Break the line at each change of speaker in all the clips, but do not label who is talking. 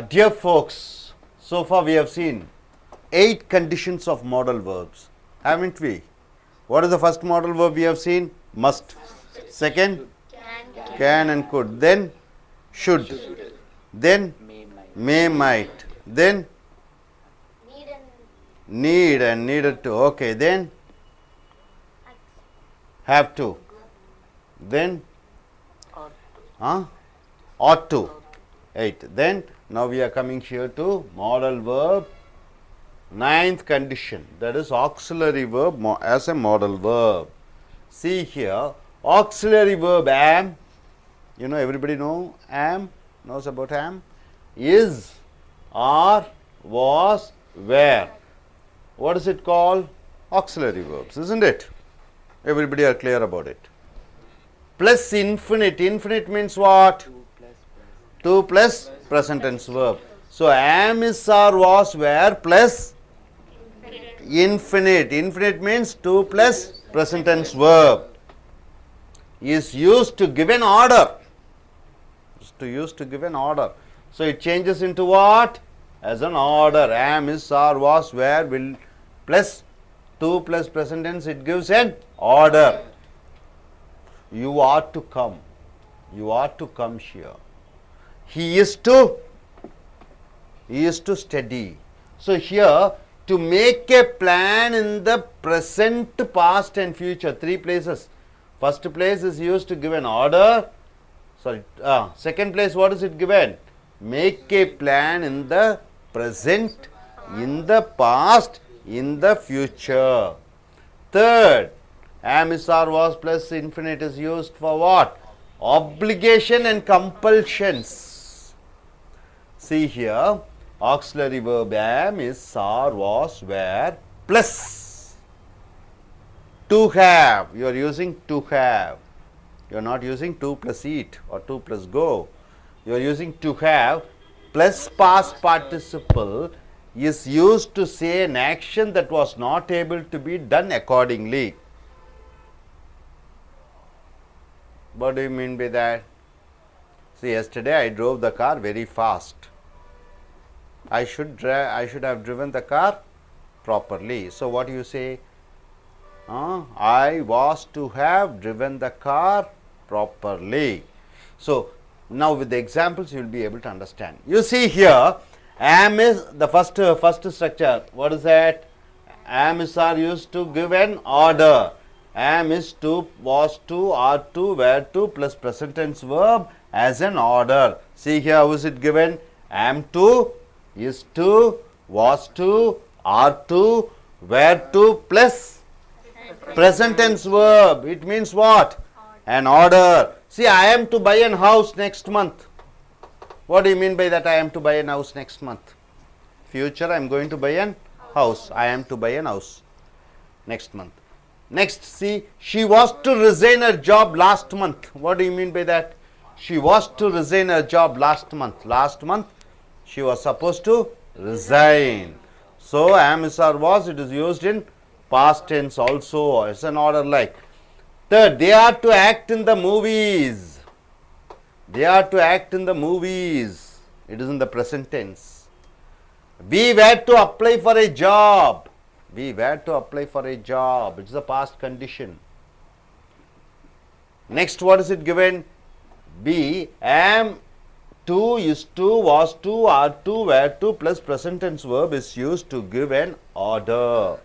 Dear folks, so far we have seen 8 conditions of modal verbs, haven't we? What is the first modal verb we have seen? Must. Second, can and could. Then, should. Then, may, might. Then, need and needed to. Okay, then, have to. Then, ought to. 8. Then, now we are coming here to modal verb 9th condition, that is auxiliary verb as a modal verb. See here, auxiliary verb am, you know, everybody knows about am, is, are, was, were. What is it called? Auxiliary verbs, isn't it? Everybody are clear about it. Plus infinite. Infinite means what? 2 plus present tense verb. So, am, is, are, was, were plus infinite. Infinite means 2 plus present tense verb is used to give an order. Used to give an order. So, it changes into what? As an order. Am, is, are, was, were will plus 2 plus present tense, it gives an order. You are to come. You are to come here. He is to study. So, here to make a plan in the present, past and future, 3 places. First place is used to give an order. Second place, what is it given? Make a plan in the present, in the past, in the future. Third, am, is, are, was plus infinite is used for what? Obligation and compulsions. See here, auxiliary verb am, is, are, was, were plus to have. You are using to have. You are not using to plus eat or to plus go. You are using to have plus past participle is used to say an action that was not able to be done accordingly. What do you mean by that? See, yesterday I drove the car very fast. I should have driven the car properly. So, what do you say? I was to have driven the car properly. So, now with the examples you will be able to understand. You see here, am is the first structure. What is that? Am, is, are used to give an order. Am, is to, was to, are to, were to plus present tense verb as an order. See here, how is it given? Am to, is to, was to, are to, were to plus present tense verb. It means what? An order. See, I am to buy a house next month. What do you mean by that? I am to buy a house next month. Future, I am going to buy a house. I am to buy a house next month. Next, see, she was to resign her job last month. What do you mean by that? She was to resign her job last month. Last month, she was supposed to resign. So, am, is, or was, it is used in past tense also as an order like. Third, they are to act in the movies. They are to act in the movies. It is in the present tense. We were to apply for a job. We were to apply for a job. It is a past condition. Next, what is it given? B, am to, is to, was to, are to, were to plus present tense verb is used to give an order.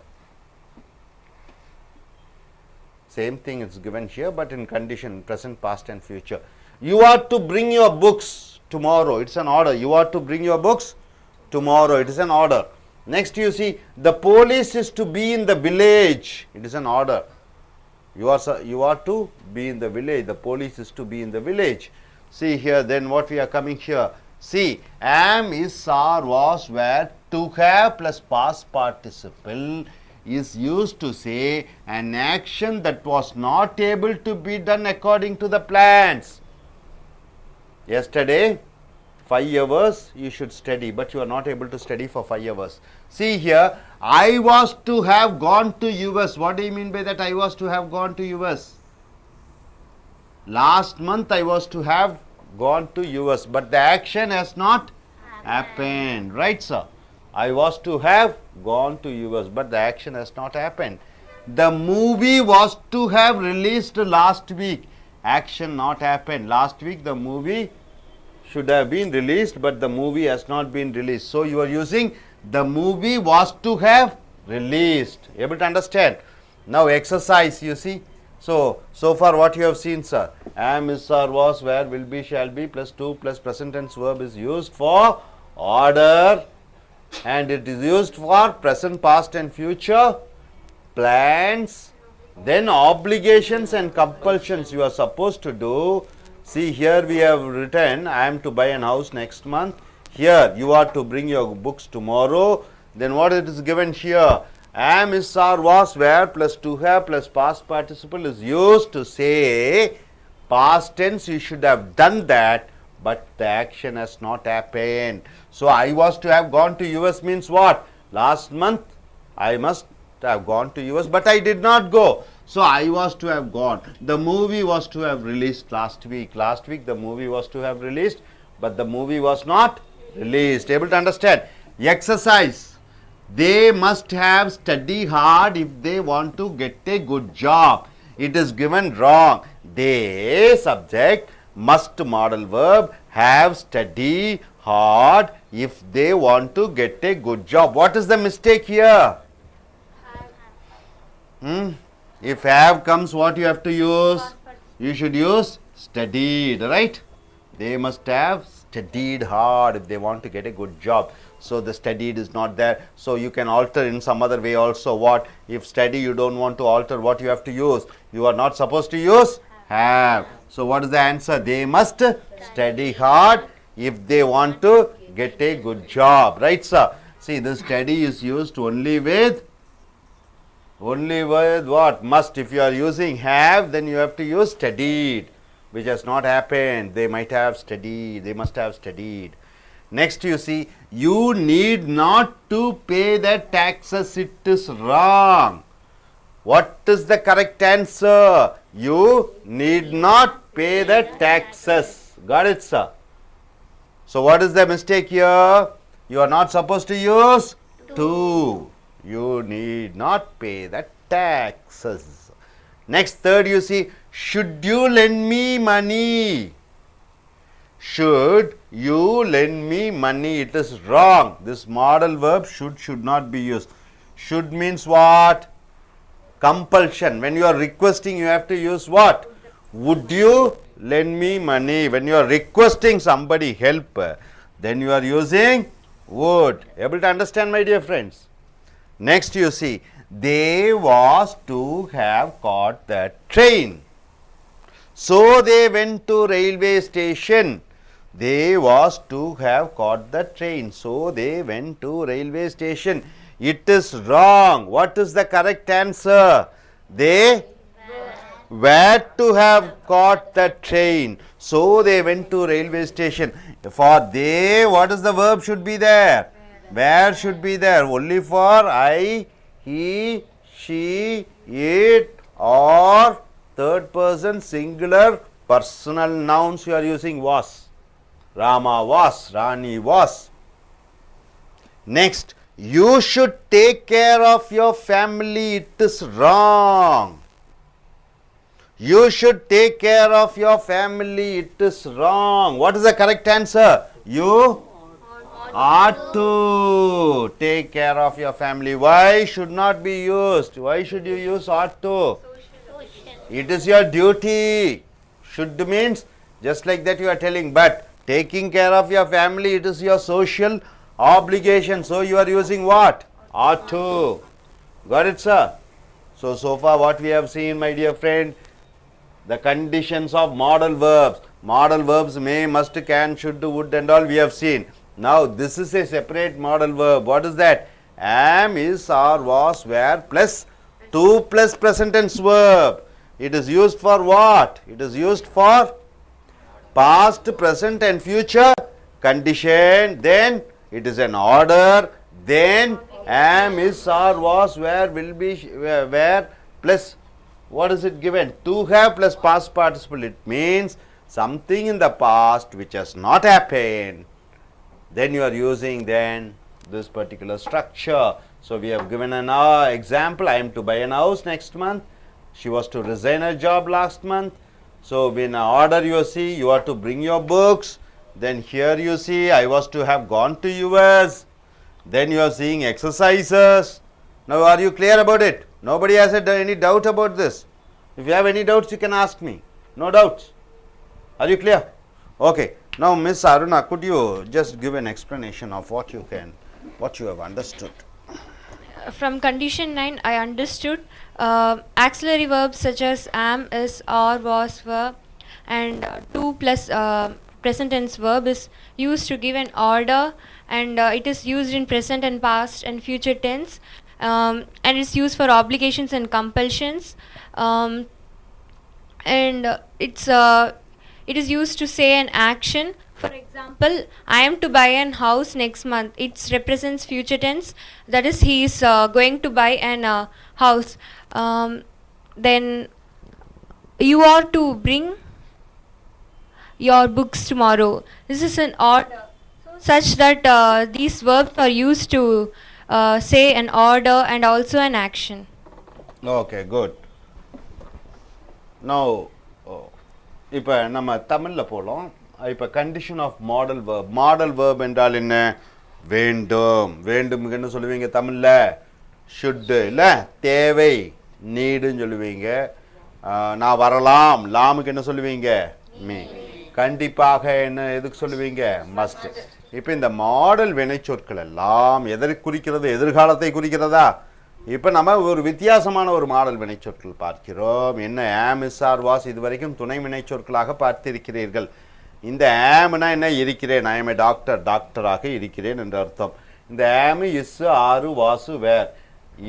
Same thing is given here, but in condition present, past and future. You are to bring your books tomorrow. It is an order. You are to bring your books tomorrow. It is an order. Next, you see, the police is to be in the village. It is an order. You are to be in the village. The police is to be in the village. See here, then what we are coming here. See, am, is, are, was, were, to have plus past participle is used to say an action that was not able to be done according to the plans. Yesterday, 5 hours you should study, but you are not able to study for 5 hours. See here, I was to have gone to US. What do you mean by that? I was to have gone to US. Last month I was to have gone to US, but the action has not happened. Right, sir? I was to have gone to US, but the action has not happened. The movie was to have released last week. Action not happened. Last week the movie should have been released, but the movie has not been released. So you are using the movie was to have released. Able to understand? Now exercise, you see. So far what you have seen, sir. Am, is, are, was, were, will be, shall be plus 2 plus present tense verb is used for order, and it is used for present, past and future plans. Then obligations and compulsions you are supposed to do. See, here we have written, I am to buy an house next month. Here you are to bring your books tomorrow. Then what it is given here? Am, is, are, was, were plus to have plus past participle is used to say past tense. You should have done that, but the action has not happened. So I was to have gone to US means what? Last month I must have gone to US, but I did not go. So I was to have gone. The movie was to have released last week. Last week the movie was to have released, but the movie was not released. Able to understand? Exercise. They must have study hard if they want to get a good job. It is given wrong. They, subject, must modal verb, have study hard if they want to get a good job. What is the mistake here? If have comes, what you have to use? You should use studied, right? They must have studied hard if they want to get a good job. So the studied is not there. So you can alter in some other way also. What? If study you don't want to alter, what you have to use? You are not supposed to use have. So what is the answer? They must study hard if they want to get a good job. Right, sir? See, the study is used only with what? Must. If you are using have, then you have to use studied, which has not happened. They might have studied. They must have studied. Next, you see, you need not to pay the taxes. It is wrong. What is the correct answer? You need not pay the taxes. Got it, sir? So what is the mistake here? You are not supposed to use to. You need not pay the taxes. Next, third, you see, should you lend me money? Should you lend me money? It is wrong. This modal verb should not be used. Should means what? Compulsion. When you are requesting, you have to use what? Would you lend me money? When you are requesting somebody help, then you are using would. Able to understand, my dear friends? Next, you see, they was to have caught the train. So they went to railway station. They was to have caught the train. So they went to railway station. It is wrong. What is the correct answer? They were to have caught the train. So they went to railway station. For they, what is the verb should be there? Where should be there? Only for I, he, she, it, or third person singular personal nouns you are using was. Rama was, Rani was. Next, you should take care of your family. It is wrong. You should take care of your family. It is wrong. What is the correct answer? You ought to take care of your family. Why should not be used? Why should you use ought to? It is your duty. Should means just like that you are telling, but taking care of your family, it is your social obligation. So you are using what? Ought to. Got it, sir? So far what we have seen, my dear friend, the conditions of modal verbs. Modal verbs may, must, can, should, would and all we have seen. Now this is a separate modal verb. What is that? Am, is, are, was, were plus 2 plus present tense verb. It is used for what? It is used for past, present and future condition. Then it is an order. Then am, is, are, was, were, will be, where plus what is it given? To have plus past participle. It means something in the past which has not happened. then you are using then this particular structure. So we have given an example. I am to buy an house next month. She was to resign her job last month. So in order you see, you are to bring your books. Then here you see, I was to have gone to US. Then you are seeing exercises. Now are you clear about it? Nobody has any doubt about this. If you have any doubts, you can ask me. No doubts. Are you clear? Okay. Now Miss Aruna, could you just give an explanation of what you have understood?
From condition 9, I understood auxiliary verbs such as am, is, are, was, were, and to plus present tense verb is used to give an order, and it is used in present and past and future tense, and it's used for obligations and compulsions, and it is used to say an action. For example, I am to buy an house next month. It represents future tense. That is, he is going to buy an house. Then you are to bring your books tomorrow. This is an order, such that these verbs are used to say an order and also an action.
Okay, good. Now, இப்போ நம்ம தமிழில் போகலாம். இப்போ condition of model verb என்றால் என்ன? வேண்டும். வேண்டும்னு என்ன சொல்லுவீங்க தமிழில்? ஷுட்டு இல்லை, தேவை, நீடுன்னு சொல்லுவீங்க. நான் வரலாம், லாமுக்கு என்ன சொல்லுவீங்க? மீ. கண்டிப்பாக என்ன எதுக்கு சொல்லுவீங்க? மஸ்ட். இப்போ இந்த மாடல் வினைச்சொற்கள் எல்லாம் எதை குறிக்கிறது? எதிர்காலத்தை குறிக்கிறதா? இப்போ நம்ம ஒரு வித்தியாசமான ஒரு மாடல் வினைச்சொற்கள் பார்க்கிறோம். என்ன? ஆம், இஸ், ஆர், வாஸ் இதுவரைக்கும் துணை வினைச்சொற்களாக பார்த்திருக்கிறீர்கள். இந்த ஆம்னா என்ன? இருக்கிறேன். ஐ எம் ஏ டாக்டர், டாக்டராக இருக்கிறேன் என்று அர்த்தம். இந்த ஆம், இஸ், ஆறு, வாசு, வேர்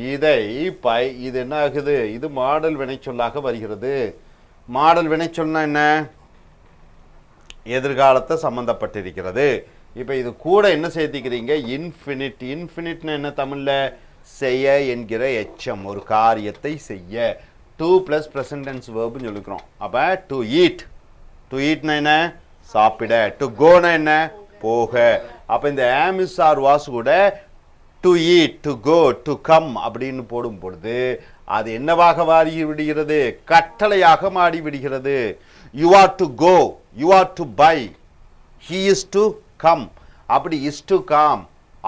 இது என்ன ஆகுது? இது மாடல் வினைச்சொல்லாக வருகிறது. மாடல் வினைச்சொல்னா என்ன? எதிர்காலத்தை சம்பந்தப்பட்டிருக்கிறது. இப்போ இது கூட என்ன சேர்த்திக்கிறீங்க? இன்ஃபினிட். இன்ஃபினிட்னா என்ன தமிழில்? செய்ய என்கிற எச்சம், ஒரு காரியத்தை செய்ய. டூ ப்ளஸ் ப்ரெசன்ட் டென்ஸ் வேர்ப்னு சொல்லிக்கிறோம். அப்போ டு ஈட். டு ஈட்னா என்ன? சாப்பிட. டு கோனா என்ன? போக. அப்போ இந்த ஆம், இஸ், ஆர், வாஸ் கூட to eat, to go, to come அப்படின்னு போடும் பொழுது அது என்னவாக மாறி விடுகிறது? கட்டளையாக மாறி விடுகிறது. You are to go, you are to buy, he is to come. அப்படி is to come,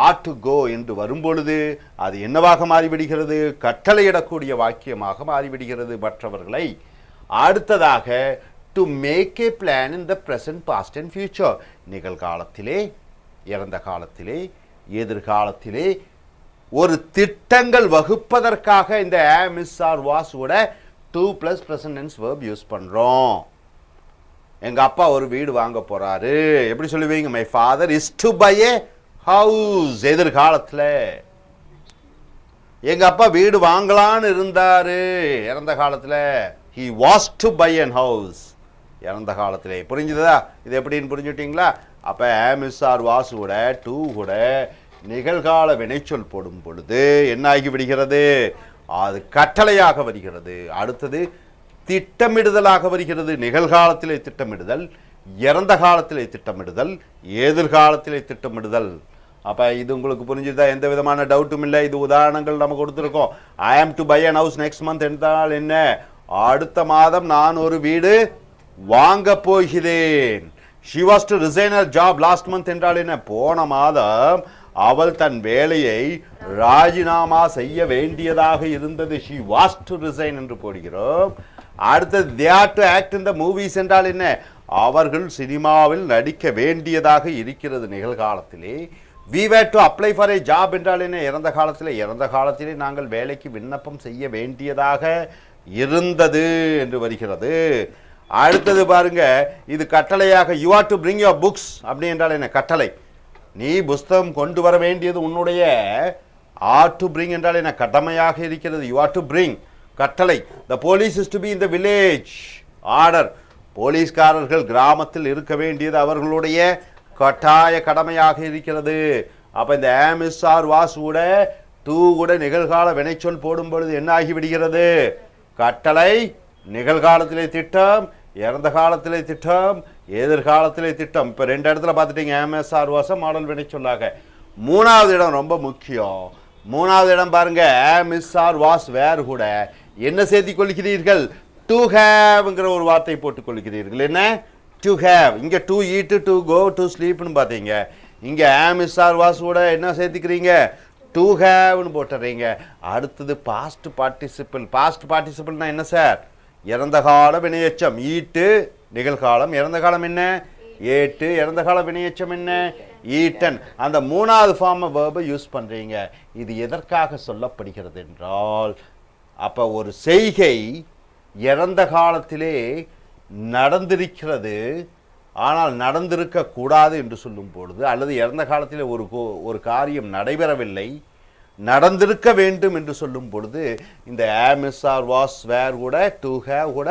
had to go என்று வரும்பொழுது அது என்னவாக மாறிவிடுகிறது? கட்டளையிடக்கூடிய வாக்கியமாக மாறிவிடுகிறது மற்றவர்களை. அடுத்ததாக to make a plan in the present, past and future. நிகழ்காலத்திலே, இறந்த காலத்திலே, எதிர்காலத்திலே ஒரு திட்டங்கள் வகுப்பதற்காக இந்த ஆம், இஸ், ஆர், வாஸ் கூட to plus present tense verb use பண்ணுறோம். எங்கள் அப்பா ஒரு வீடு வாங்க போகிறாரு. எப்படி சொல்லுவீங்க? My father is to buy a house. எதிர்காலத்தில். எங்கள் அப்பா வீடு வாங்கலான்னு இருந்தார் இறந்த காலத்தில். He was to buy an house. இறந்த காலத்திலே. புரிஞ்சுதா? இது எப்படின்னு புரிஞ்சுட்டிங்களா? அப்போ ஆம், இஸ், ஆர், வாஸ் கூட டூ கூட நிகழ்கால வினைச்சொல் போடும் பொழுது என்ன ஆகி விடுகிறது? அது கட்டளையாக வருகிறது. அடுத்தது திட்டமிடுதலாக வருகிறது. நிகழ்காலத்திலே திட்டமிடுதல், இறந்த காலத்திலே திட்டமிடுதல், எதிர்காலத்திலே திட்டமிடுதல். அப்போ இது உங்களுக்கு புரிஞ்சுதா? எந்த விதமான டவுட்டும் இல்லை. இது உதாரணங்கள் நம்ம கொடுத்துருக்கோம். I am to buy an house next month என்றால் என்ன? அடுத்த மாதம் நான் ஒரு வீடு வாங்க போகிறேன். She was to resign her job last month என்றால் என்ன? போன மாதம் அவள் தன் வேலையை ராஜினாமா செய்ய வேண்டியதாக இருந்தது. ஷி வாஸ் டு ரிசைன் என்று போடுகிறோம். அடுத்தது they are to act in the movies என்றால் என்ன? அவர்கள் சினிமாவில் நடிக்க வேண்டியதாக இருக்கிறது நிகழ்காலத்திலே. We were to apply for a job என்றால் என்ன? இறந்த காலத்திலே நாங்கள் வேலைக்கு விண்ணப்பம் செய்ய வேண்டியதாக இருந்தது என்று வருகிறது. அடுத்தது பாருங்க, இது கட்டளையாக you are to bring your books அப்படி என்றால் என்ன? கட்டளை. நீ புஸ்தகம் கொண்டு வர வேண்டியது உன்னுடைய. ஆர் டு பிரிங் என்றால் என்ன? கடமையாக இருக்கிறது. யூ ஆர் டு பிரிங், கட்டளை. The police is to be in the village, order. போலீஸ்காரர்கள் கிராமத்தில் இருக்க வேண்டியது அவர்களுடைய கட்டாய கடமையாக இருக்கிறது. அப்போ இந்த ஆம், இஸ், ஆர், வாஸ் கூட டூ கூட நிகழ்கால வினைச்சொல் போடும் பொழுது என்ன ஆகிவிடுகிறது? கட்டளை, நிகழ்காலத்திலே திட்டம், இறந்த காலத்திலே திட்டம், எதிர்காலத்திலே திட்டம். இப்போ 2 இடத்துல பார்த்துட்டீங்க, MSR வாஸ் மாடல் வினைச்சொல்லாக. 3வது இடம் ரொம்ப முக்கியம். 3வது இடம் பாருங்க, MSR வாஸ் வேர் கூட என்ன சேர்த்திக் கொள்கிறீர்கள்? டு ஹேவ்ங்கிற ஒரு வார்த்தை போட்டுக் கொள்கிறீர்கள். என்ன? To have. இங்கே to eat, to go, to ஸ்லீப்னு பார்த்தீங்க. இங்கே MSR வாஸ் கூட என்ன சேர்த்துக்கிறீங்க? டு ஹேவ்னு போட்டுறீங்க. அடுத்தது பாஸ்ட் பார்ட்டிசிபிள். பாஸ்ட் பார்ட்டிசிபிள்னா என்ன சார்? இறந்த கால வினையெச்சம். ஈட்டு நிகழ்காலம், இறந்த காலம் என்ன? ஏட்டு, இறந்த கால வினையெச்சம் என்ன? ஈட்டன். அந்த 3வது ஃபார்ம் வேர்பை யூஸ் பண்ணுறீங்க. இது எதற்காக சொல்லப்படுகிறது என்றால், அப்போ ஒரு செய்கை இறந்த காலத்திலே நடந்திருக்கிறது, ஆனால் நடந்திருக்க கூடாது என்று சொல்லும் பொழுது, அல்லது இறந்த காலத்தில் ஒரு காரியம் நடைபெறவில்லை, நடந்திருக்க வேண்டும் என்று சொல்லும் பொழுது, இந்த MSR வாஸ் வேர் கூட டு ஹேவ் கூட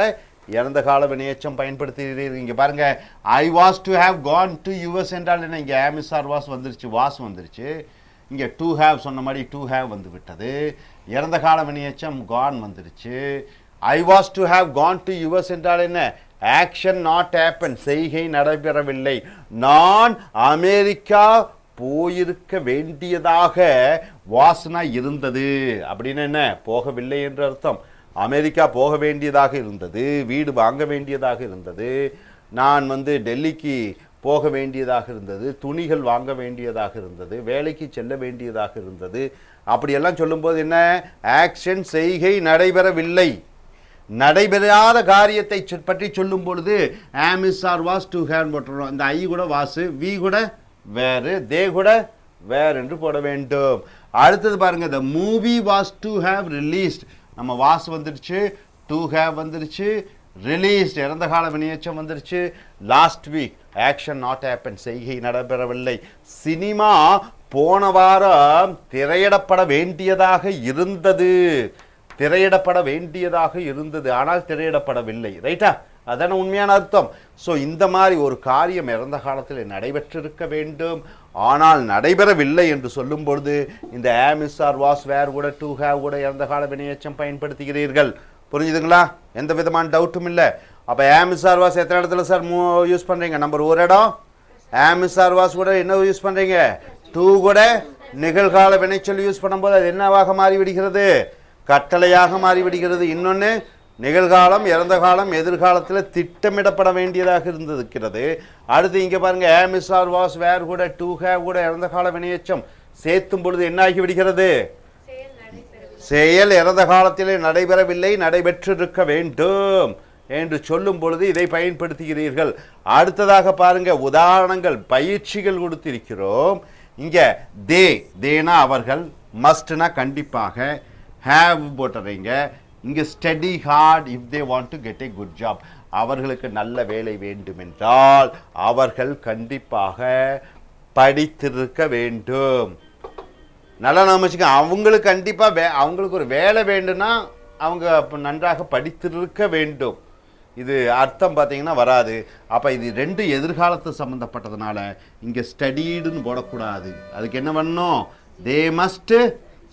இறந்த கால வினையெச்சம் பயன்படுத்துகிறீர்கள். இங்கே பாருங்க, I was to have Khan to US என்றால் என்ன? இங்கே MSR வாஸ் வந்துருச்சு, வாஸ் வந்துருச்சு. இங்கே டு ஹேவ் சொன்ன மாதிரி டு ஹேவ் வந்து விட்டது. இறந்த கால வினையெச்சம் கான் வந்துருச்சு. I was to have Khan to US என்றால் என்ன? ஆக்ஷன் நாட் ஹேப்பன், செய்கை நடைபெறவில்லை. நான் அமெரிக்கா போயிருக்க வேண்டியதாக வாசனா இருந்தது அப்படின்னு என்ன? போகவில்லை என்று அர்த்தம். அமெரிக்கா போக வேண்டியதாக இருந்தது, வீடு வாங்க வேண்டியதாக இருந்தது, நான் டெல்லிக்கு போக வேண்டியதாக இருந்தது, துணிகள் வாங்க வேண்டியதாக இருந்தது, வேலைக்கு செல்ல வேண்டியதாக இருந்தது. அப்படியெல்லாம் சொல்லும்போது என்ன? ஆக்ஷன், செய்கை நடைபெறவில்லை. நடைபெறாத காரியத்தை பற்றி சொல்லும் பொழுது MSR வாஸ் டு ஹேவ் போட்டுறோம். இந்த ஐ கூட வாசு, வி கூட வேறு, தே கூட வேர் என்று போட வேண்டும். அடுத்தது பாருங்க, the movie was to have released. நம்ம வாஸ் வந்துருச்சு, டு ஹேவ் வந்துருச்சு, ரிலீஸ்ட் இறந்த கால வினையெச்சம் வந்துருச்சு. Last week action not happen, செய்கை நடைபெறவில்லை. சினிமா போன வாரம் திரையிடப்பட வேண்டியதாக இருந்தது, திரையிடப்பட வேண்டியதாக இருந்தது, ஆனால் திரையிடப்படவில்லை. ரைட்டா? அதான உண்மையான அர்த்தம். ஸோ இந்த மாதிரி ஒரு காரியம் இறந்த காலத்தில் நடைபெற்றிருக்க வேண்டும், ஆனால் நடைபெறவில்லை என்று சொல்லும் பொழுது இந்த MSR வாஸ் வேர் கூட டு ஹேவ் கூட இறந்த கால வினையெச்சம் பயன்படுத்துகிறீர்கள். புரிஞ்சுதுங்களா? எந்த விதமான டவுட்டும் இல்லை. அப்போ MSR வாஸ் எத்தனை இடத்துல சார் யூஸ் பண்ணுறீங்க? நம்பர் 1 இடம் MSR வாஸ் கூட என்ன யூஸ் பண்ணுறீங்க? டு கூட நிகழ்கால வினைச்சொல் யூஸ் பண்ணும்போது அது என்னவாக மாறிவிடுகிறது? கட்டளையாக மாறிவிடுகிறது. இன்னொன்று, நிகழ்காலம், இறந்த காலம், எதிர்காலத்தில் திட்டமிடப்பட வேண்டியதாக இருந்திருக்கிறது. அடுத்து இங்கே பாருங்க, MSR வாஸ் வேர் கூட டு ஹேவ் கூட இறந்த கால வினையெச்சம் சேர்த்தும் பொழுது என்ன ஆகி விடுகிறது? செயல் இறந்த காலத்திலே நடைபெறவில்லை, நடைபெற்றிருக்க வேண்டும் என்று சொல்லும் பொழுது இதை பயன்படுத்துகிறீர்கள். அடுத்ததாக பாருங்க, உதாரணங்கள், பயிற்சிகள் கொடுத்திருக்கிறோம். இங்கே தேனா அவர்கள், மஸ்ட்னா கண்டிப்பாக, ஹேவ் போட்டுறீங்க. இங்கே study hard if they want to get a good job, அவர்களுக்கு நல்ல வேலை வேண்டுமென்றால் அவர்கள் கண்டிப்பாக படித்திருக்க வேண்டும். நல்லா நம்ம வச்சுக்க, அவங்களுக்கு கண்டிப்பாக அவங்களுக்கு ஒரு வேலை வேண்டும்னா அவங்க நன்றாக படித்திருக்க வேண்டும். இது அர்த்தம் பார்த்தீங்கன்னா வராது. அப்போ இது 2 எதிர்காலத்து சம்மந்தப்பட்டதுனால இங்கே ஸ்டடீடுன்னு போடக்கூடாது. அதுக்கு என்ன பண்ணணும்? They must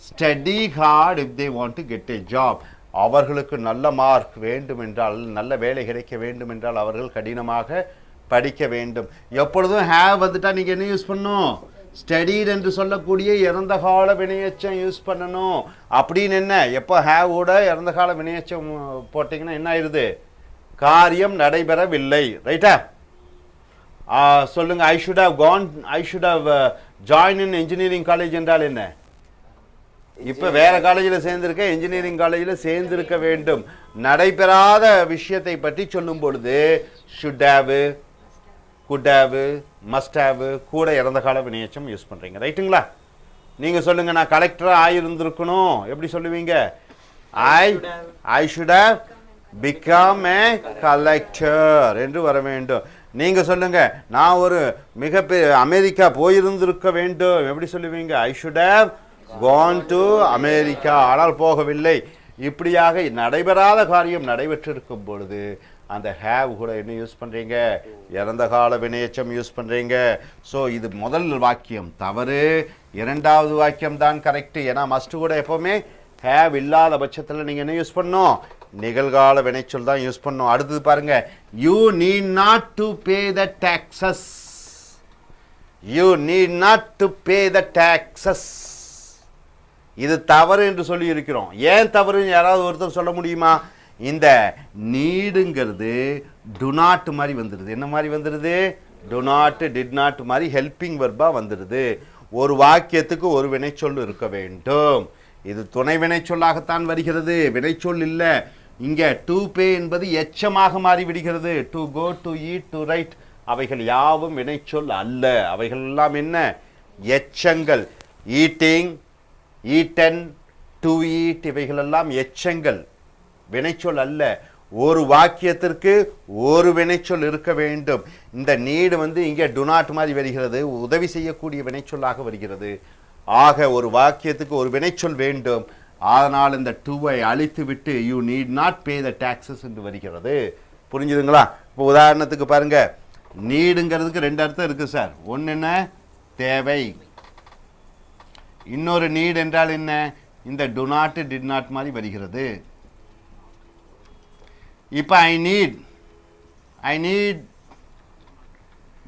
study hard if they want to get a job, அவர்களுக்கு நல்ல மார்க் வேண்டும் என்றால், நல்ல வேலை கிடைக்க வேண்டும் என்றால் அவர்கள் கடினமாக படிக்க வேண்டும். எப்பொழுதும் ஹேவ் வந்துட்டா நீங்கள் என்ன யூஸ் பண்ணணும்? ஸ்டடீட் என்று சொல்லக்கூடிய இறந்த கால வினையெச்சம் யூஸ் பண்ணணும். அப்படின்னு என்ன? எப்போ ஹேவோட இறந்த கால வினையெச்சம் போட்டிங்கன்னா என்ன ஆயிடுது? காரியம் நடைபெறவில்லை. ரைட்டா? சொல்லுங்க, I should have join in engineering college என்றால் என்ன? இப்போ வேற காலேஜில் சேர்ந்திருக்க, இன்ஜினியரிங் காலேஜில் சேர்ந்திருக்க வேண்டும். நடைபெறாத விஷயத்தை பற்றி சொல்லும் பொழுது should have, good have, must have கூட இறந்த கால வினையெச்சம் யூஸ் பண்ணுறீங்க. ரைட்டுங்களா? நீங்கள் சொல்லுங்கள், நான் கலெக்டராக ஆகியிருந்திருக்கணும். எப்படி சொல்லுவீங்க? I should have become a collector என்று வர வேண்டும். நீங்கள் சொல்லுங்கள், நான் ஒரு மிகப்பெரிய அமெரிக்கா போயிருந்திருக்க வேண்டும். எப்படி சொல்லுவீங்க? I should have gone to America, ஆனால் போகவில்லை. இப்படியாக நடைபெறாத காரியம் நடைபெற்றிருக்கும் பொழுது அந்த ஹேவ் கூட என்ன யூஸ் பண்ணுறீங்க? இறந்த கால வினையெச்சம் யூஸ் பண்ணுறீங்க. ஸோ இது முதல் வாக்கியம் தவறு, 2வது வாக்கியம் தான் கரெக்டு. ஏன்னா மஸ்ட் கூட எப்போவுமே ஹேவ் இல்லாத பட்சத்தில் நீங்கள் என்ன யூஸ் பண்ணணும்? நிகழ்கால வினைச்சொல் தான் யூஸ் பண்ணோம். அடுத்தது பாருங்க, you need not to pay the taxes. You need not to pay the taxes. இது தவறு என்று சொல்லி இருக்கிறோம். ஏன் தவறுன்னு யாராவது ஒருத்தர் சொல்ல முடியுமா? இந்த நீடுங்கிறது டு நாட் மாதிரி வந்துடுது. என்ன மாதிரி வந்துடுது? டு நாட், டிட் நாட் மாதிரி ஹெல்பிங் வெர்பா வந்துடுது. ஒரு வாக்கியத்துக்கு ஒரு வினைச்சொல் இருக்க வேண்டும். இது துணை வினைச்சொல்லாகத்தான் வருகிறது, வினைச்சொல் இல்லை. இங்கே டு பே என்பது எச்சமாக மாறி விடுகிறது. To go, to eat, to write அவைகள் யாவும் வினைச்சொல் அல்ல. அவைகள் எல்லாம் என்ன? எச்சங்கள். ஈட்டிங், ஈட்டன், டு ஈட் இவைகளெல்லாம் எச்சங்கள், வினைச்சொல் அல்ல. ஒரு வாக்கியத்திற்கு ஒரு வினைச்சொல் இருக்க வேண்டும். இந்த நீடு இங்கே டு நாட் மாதிரி வருகிறது, உதவி செய்யக்கூடிய வினைச்சொல்லாக வருகிறது. ஆக ஒரு வாக்கியத்துக்கு ஒரு வினைச்சொல் வேண்டும். அதனால் இந்த டுவை அழித்து விட்டு you need not pay the taxes என்று வருகிறது. புரிஞ்சுதுங்களா? இப்போ உதாரணத்துக்கு பாருங்க, நீடுங்கிறதுக்கு ரெண்டு அர்த்தம் இருக்கு சார். ஒன்று என்ன? தேவை. இன்னொரு நீட் என்றால் என்ன? இந்த டு நாட், டிட் நாட் மாதிரி வருகிறது. இப்போ ஐ நீட்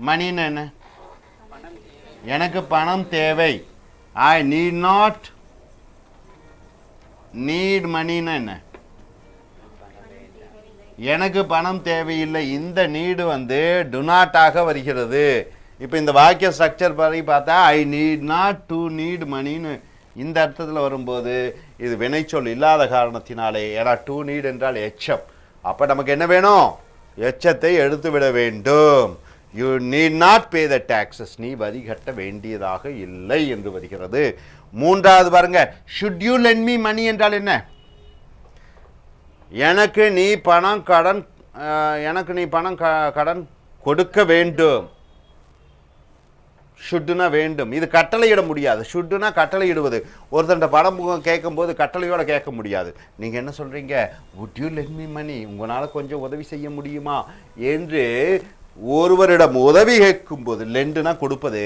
மணின்னு என்ன? எனக்கு பணம் தேவை. ஐ நீட் நாட் நீட் மணின்னு என்ன? எனக்கு பணம் தேவையில்லை. இந்த நீடு டு நாட்டாக வருகிறது. இப்போ இந்த வாக்கிய ஸ்ட்ரக்சர் படி பார்த்தா I need not to need மணின்னு இந்த அர்த்தத்தில் வரும்போது இது வினைச்சொல் இல்லாத காரணத்தினாலே. ஏன்னா டு நீட் என்றால் எச்சம். அப்போ நமக்கு என்ன வேணும்? எச்சத்தை எடுத்து விட வேண்டும். You need not pay the taxes. நீ வரி கட்ட வேண்டியதாக இல்லை என்று வருகிறது. மூன்றாவது பாருங்க, should you lend me money என்றால் என்ன? எனக்கு நீ பணம் கடன் கொடுக்க வேண்டும். ஷுட்டுனா வேண்டும். இது கட்டளையிட முடியாது. ஷுட்டுனா கட்டளையிடுவது. ஒருத்தண்ட பணம் கேட்கும்போது கட்டளையோட கேட்க முடியாது. நீங்கள் என்ன சொல்கிறீங்க? Would you let me money, உங்களால் கொஞ்சம் உதவி செய்ய முடியுமா என்று ஒருவரிடம் உதவி கேட்கும்போது, லெண்டுனா கொடுப்பது,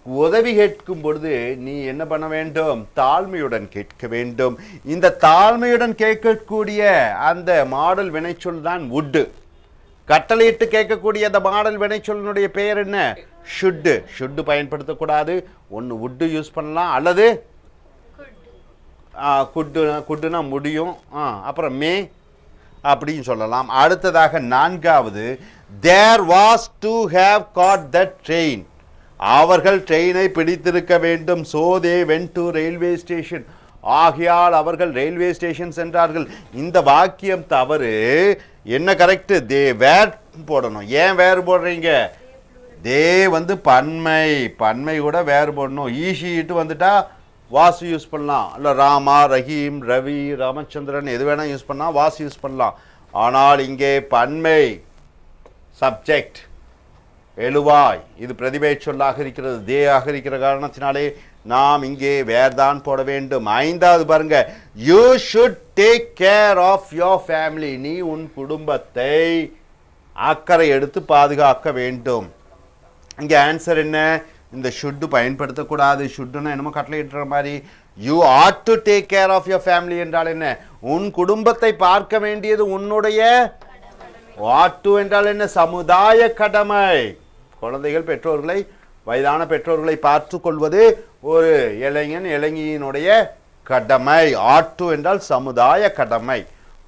உதவி கேட்கும் பொழுது நீ என்ன பண்ண வேண்டும்? தாழ்மையுடன் கேட்க வேண்டும். இந்த தாழ்மையுடன் கேட்கக்கூடிய அந்த மாடல் வினைச்சொல் தான் வுட். கட்டளையிட்டு கேட்கக்கூடிய அந்த மாடல் வினைச்சொல்லினுடைய பெயர் என்ன? ஷுட்டு. ஷுட்டு பயன்படுத்தக்கூடாது. ஒன்று வுட்டு யூஸ் பண்ணலாம், அல்லது குட்டுனா முடியும், அப்புறம் மே அப்படின்னு சொல்லலாம். அடுத்ததாக நான்காவது, there was to have caught the train. அவர்கள் ட்ரெயினை பிடித்திருக்க வேண்டும். So they went to railway station. ஆகையால் அவர்கள் ரயில்வே ஸ்டேஷன் சென்றார்கள். இந்த வாக்கியம் தவறு. என்ன கரெக்ட்? தே வேர் போடணும். ஏன் வேறு போடுறீங்க? தே பன்மை கூட வேறு போடணும். ஈஷிட்டு வந்துட்டா வாசு யூஸ் பண்ணலாம், இல்லை ராமா, ரஹீம், ரவி, ராமச்சந்திரன் எது வேணால் யூஸ் பண்ணலாம், வாசு யூஸ் பண்ணலாம். ஆனால் இங்கே பன்மை சப்ஜெக்ட் எழுவாய், இது பிரதிபை சொல்லாக இருக்கிறது, தே ஆக இருக்கிற காரணத்தினாலே நாம் இங்கே வேர்தான் போட வேண்டும். ஐந்தாவது பாருங்க, you should take care of your family. நீ உன் குடும்பத்தை அக்கறை எடுத்து பாதுகாக்க வேண்டும். இங்கே ஆன்சர் என்ன? இந்த ஷுட்டு பயன்படுத்தக்கூடாது. ஷுட்டுன்னா என்னமோ கட்டளை இட்டுற மாதிரி. You ought to take care of your family என்றால் என்ன? உன் குடும்பத்தை பார்க்க வேண்டியது உன்னுடைய. ஆட் டு என்றால் என்ன? சமுதாய கடமை. குழந்தைகள் பெற்றோர்களை, வயதான பெற்றோர்களை பார்த்து கொள்வது ஒரு இளைஞனுடைய கடமை. ஆட் டு என்றால் சமுதாய கடமை.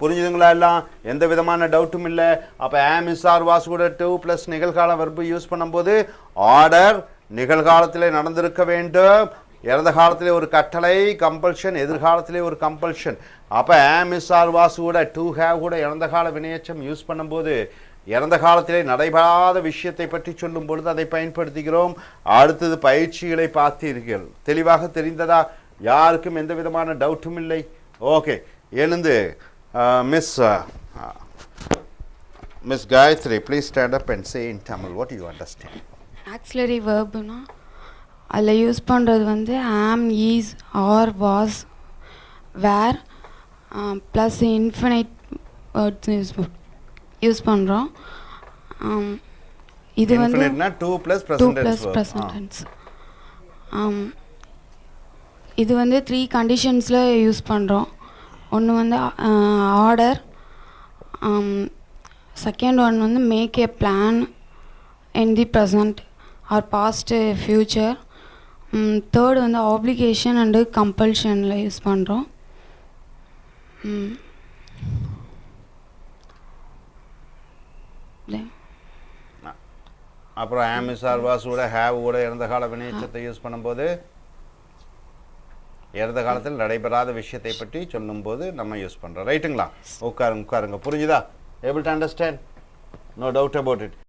புரிஞ்சுதுங்களா? எல்லாம் எந்த விதமான டவுட்டும் இல்லை. அப்போ ஆம், இஸ், ஆர், வாஸ் கூட டு ப்ளஸ் நிகழ்கால வெர்பு யூஸ் பண்ணும்போது ஆர்டர் நிகழ்காலத்தில் நடந்திருக்க வேண்டும். இறந்த காலத்திலே ஒரு கட்டளை கம்பல்ஷன், எதிர்காலத்திலே ஒரு கம்பல்ஷன். அப்போ ஆம், இஸ், ஆர், வாஸ் கூட டு ஹேவ் கூட இறந்த கால வினையச்சம் யூஸ் பண்ணும்போது இறந்த காலத்திலே நடைபெறாத விஷயத்தை பற்றி சொல்லும் பொழுது அதை பயன்படுத்துகிறோம். அடுத்தது பயிற்சிகளை பார்த்தீர்கள். தெளிவாக தெரிந்ததா? யாருக்கும் எந்த விதமான டவுட்டும் இல்லை. ஓகே, எழுந்து Miss Gayatri, please stand up and say in Tamil what you understand.
Auxiliary வேர்புனா அதில் யூஸ் பண்ணுறது am, is, are, was, verb plus infinite words use பண்ணுறோம். இது
டூ ப்ளஸ்
ப்ரெசன்ட் டென்ஸ். இது 3 கண்டிஷன்ஸில் யூஸ் பண்ணுறோம். ஒன்று ஆர்டர், செகண்ட் ஒன் வந்து make a plan in the present or past future. Third வந்து ஆப்ளிகேஷன் அண்டு கம்பல்ஷனில் யூஸ் பண்ணுறோம்.
அப்புறம் ஆம் இஸ் ஆர் வாஸ் கூட ஹேவ் கூட இறந்த கால வினைச்சத்தை யூஸ் பண்ணும்போது இறந்த காலத்தில் நடைபெறாத விஷயத்தை பற்றி சொல்லும்போது நம்ம யூஸ் பண்ணுறோம். ரைட்டுங்களா? உட்காருங்க புரிஞ்சுதா? Able to understand? No doubt about it.